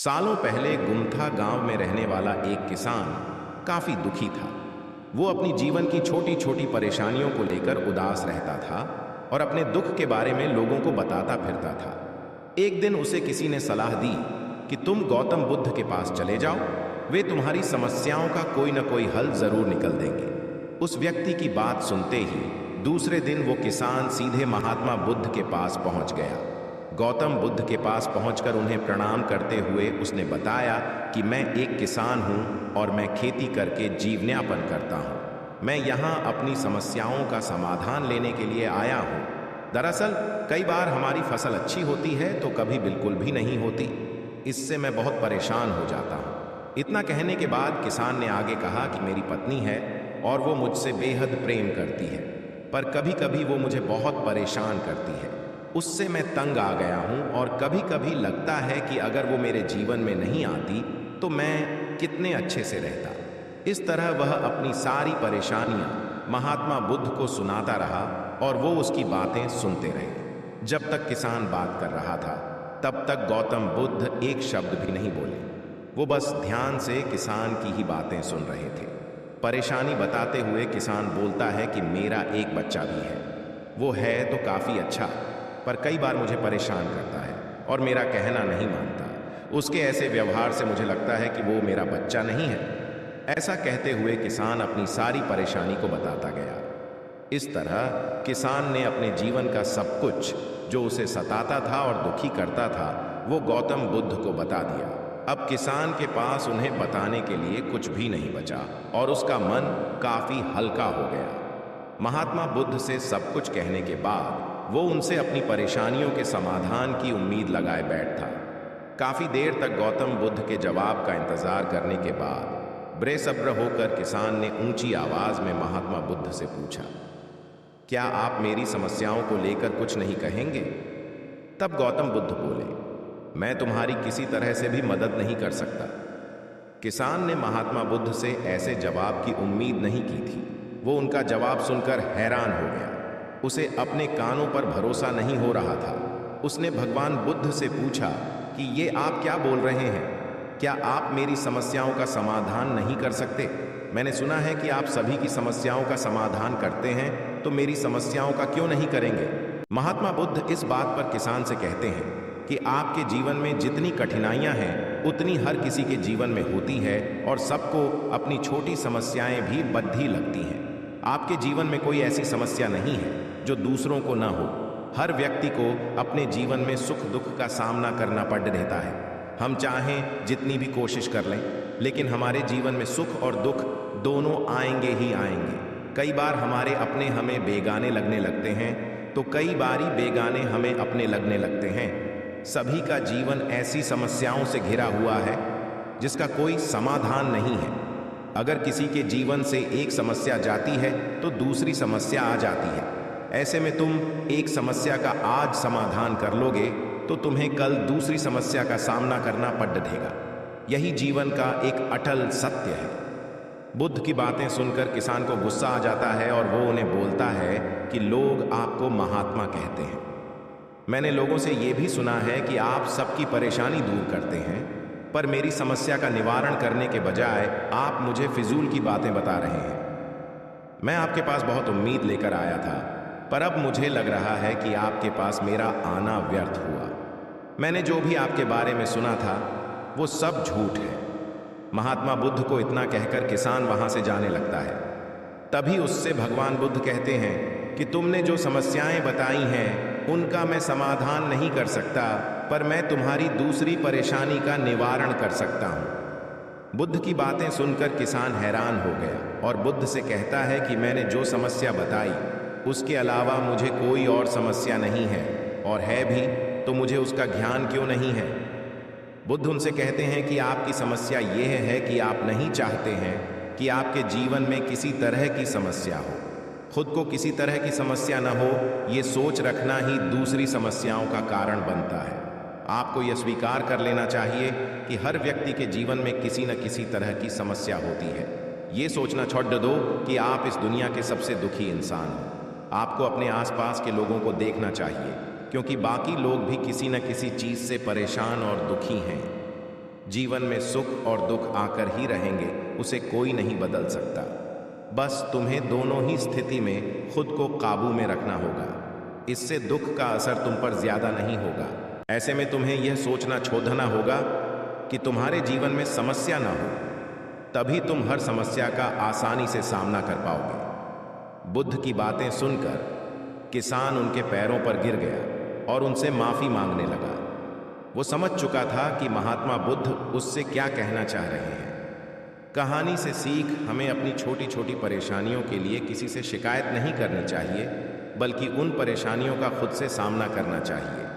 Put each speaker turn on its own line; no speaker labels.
सालों पहले गुमथा गांव में रहने वाला एक किसान काफी दुखी था। वो अपनी जीवन की छोटी छोटी परेशानियों को लेकर उदास रहता था और अपने दुख के बारे में लोगों को बताता फिरता था। एक दिन उसे किसी ने सलाह दी कि तुम गौतम बुद्ध के पास चले जाओ, वे तुम्हारी समस्याओं का कोई ना कोई हल जरूर निकल देंगे। उस व्यक्ति की बात सुनते ही दूसरे दिन वो किसान सीधे महात्मा बुद्ध के पास पहुंच गया। गौतम बुद्ध के पास पहुंचकर उन्हें प्रणाम करते हुए उसने बताया कि मैं एक किसान हूं और मैं खेती करके जीवनयापन करता हूं। मैं यहां अपनी समस्याओं का समाधान लेने के लिए आया हूं। दरअसल कई बार हमारी फसल अच्छी होती है तो कभी बिल्कुल भी नहीं होती। इससे मैं बहुत परेशान हो जाता हूं। इतना कहने के बाद किसान ने आगे कहा कि मेरी पत्नी है और वो मुझसे बेहद प्रेम करती है, पर कभी कभी वो मुझे बहुत परेशान करती है। उससे मैं तंग आ गया हूं और कभी कभी लगता है कि अगर वो मेरे जीवन में नहीं आती तो मैं कितने अच्छे से रहता। इस तरह वह अपनी सारी परेशानियां महात्मा बुद्ध को सुनाता रहा और वो उसकी बातें सुनते रहे। जब तक किसान बात कर रहा था तब तक गौतम बुद्ध एक शब्द भी नहीं बोले। वो बस ध्यान से किसान की ही बातें सुन रहे थे। परेशानी बताते हुए किसान बोलता है कि मेरा एक बच्चा भी है। वो है तो काफी अच्छा, पर कई बार मुझे परेशान करता है और मेरा कहना नहीं मानता। उसके ऐसे व्यवहार से मुझे लगता है कि वो मेरा बच्चा नहीं है। ऐसा कहते हुए किसान अपनी सारी परेशानी को बताता गया। इस तरह किसान ने अपने जीवन का सब कुछ जो उसे सताता था और दुखी करता था वो गौतम बुद्ध को बता दिया। अब किसान के पास उन्हें बताने के लिए कुछ भी नहीं बचा और उसका मन काफी हल्का हो गया। महात्मा बुद्ध से सब कुछ कहने के बाद वो उनसे अपनी परेशानियों के समाधान की उम्मीद लगाए बैठा। काफी देर तक गौतम बुद्ध के जवाब का इंतजार करने के बाद बेसब्र होकर किसान ने ऊंची आवाज में महात्मा बुद्ध से पूछा, क्या आप मेरी समस्याओं को लेकर कुछ नहीं कहेंगे? तब गौतम बुद्ध बोले, मैं तुम्हारी किसी तरह से भी मदद नहीं कर सकता। किसान ने महात्मा बुद्ध से ऐसे जवाब की उम्मीद नहीं की थी। वो उनका जवाब सुनकर हैरान हो गया। उसे अपने कानों पर भरोसा नहीं हो रहा था। उसने भगवान बुद्ध से पूछा कि ये आप क्या बोल रहे हैं? क्या आप मेरी समस्याओं का समाधान नहीं कर सकते? मैंने सुना है कि आप सभी की समस्याओं का समाधान करते हैं, तो मेरी समस्याओं का क्यों नहीं करेंगे? महात्मा बुद्ध इस बात पर किसान से कहते हैं कि आपके जीवन में जितनी कठिनाइयां हैं उतनी हर किसी के जीवन में होती है और सबको अपनी छोटी समस्याएं भी बद्धी लगती हैं। आपके जीवन में कोई ऐसी समस्या नहीं है जो दूसरों को ना हो। हर व्यक्ति को अपने जीवन में सुख दुख का सामना करना पड़ रहता है। हम चाहें जितनी भी कोशिश कर लें, लेकिन हमारे जीवन में सुख और दुख दोनों आएंगे ही आएंगे। कई बार हमारे अपने हमें बेगाने लगने लगते हैं तो कई बारी बेगाने हमें अपने लगने लगते हैं। सभी का जीवन ऐसी समस्याओं से घिरा हुआ है जिसका कोई समाधान नहीं है। अगर किसी के जीवन से एक समस्या जाती है तो दूसरी समस्या आ जाती है। ऐसे में तुम एक समस्या का आज समाधान कर लोगे तो तुम्हें कल दूसरी समस्या का सामना करना पड़ देगा। यही जीवन का एक अटल सत्य है। बुद्ध की बातें सुनकर किसान को गुस्सा आ जाता है और वो उन्हें बोलता है कि लोग आपको महात्मा कहते हैं। मैंने लोगों से ये भी सुना है कि आप सबकी परेशानी दूर करते हैं, पर मेरी समस्या का निवारण करने के बजाय आप मुझे फिजूल की बातें बता रहे हैं। मैं आपके पास बहुत उम्मीद लेकर आया था, पर अब मुझे लग रहा है कि आपके पास मेरा आना व्यर्थ हुआ। मैंने जो भी आपके बारे में सुना था वो सब झूठ है। महात्मा बुद्ध को इतना कहकर किसान वहां से जाने लगता है। तभी उससे भगवान बुद्ध कहते हैं कि तुमने जो समस्याएं बताई हैं उनका मैं समाधान नहीं कर सकता, पर मैं तुम्हारी दूसरी परेशानी का निवारण कर सकता हूं। बुद्ध की बातें सुनकर किसान हैरान हो गया और बुद्ध से कहता है कि मैंने जो समस्या बताई उसके अलावा मुझे कोई और समस्या नहीं है, और है भी तो मुझे उसका ज्ञान क्यों नहीं है? बुद्ध उनसे कहते हैं कि आपकी समस्या यह है कि आप नहीं चाहते हैं कि आपके जीवन में किसी तरह की समस्या हो। खुद को किसी तरह की समस्या न हो, ये सोच रखना ही दूसरी समस्याओं का कारण बनता है। आपको यह स्वीकार कर लेना चाहिए कि हर व्यक्ति के जीवन में किसी न किसी तरह की समस्या होती है। ये सोचना छोड़ दो कि आप इस दुनिया के सबसे दुखी इंसान हो। आपको अपने आसपास के लोगों को देखना चाहिए, क्योंकि बाकी लोग भी किसी न किसी चीज से परेशान और दुखी हैं। जीवन में सुख और दुख आकर ही रहेंगे, उसे कोई नहीं बदल सकता। बस तुम्हें दोनों ही स्थिति में खुद को काबू में रखना होगा। इससे दुख का असर तुम पर ज्यादा नहीं होगा। ऐसे में तुम्हें यह सोचना छोड़ना होगा कि तुम्हारे जीवन में समस्या ना हो, तभी तुम हर समस्या का आसानी से सामना कर पाओगे। बुद्ध की बातें सुनकर किसान उनके पैरों पर गिर गया और उनसे माफी मांगने लगा। वो समझ चुका था कि महात्मा बुद्ध उससे क्या कहना चाह रहे हैं। कहानी से सीख, हमें अपनी छोटी छोटी परेशानियों के लिए किसी से शिकायत नहीं करनी चाहिए, बल्कि उन परेशानियों का खुद से सामना करना चाहिए।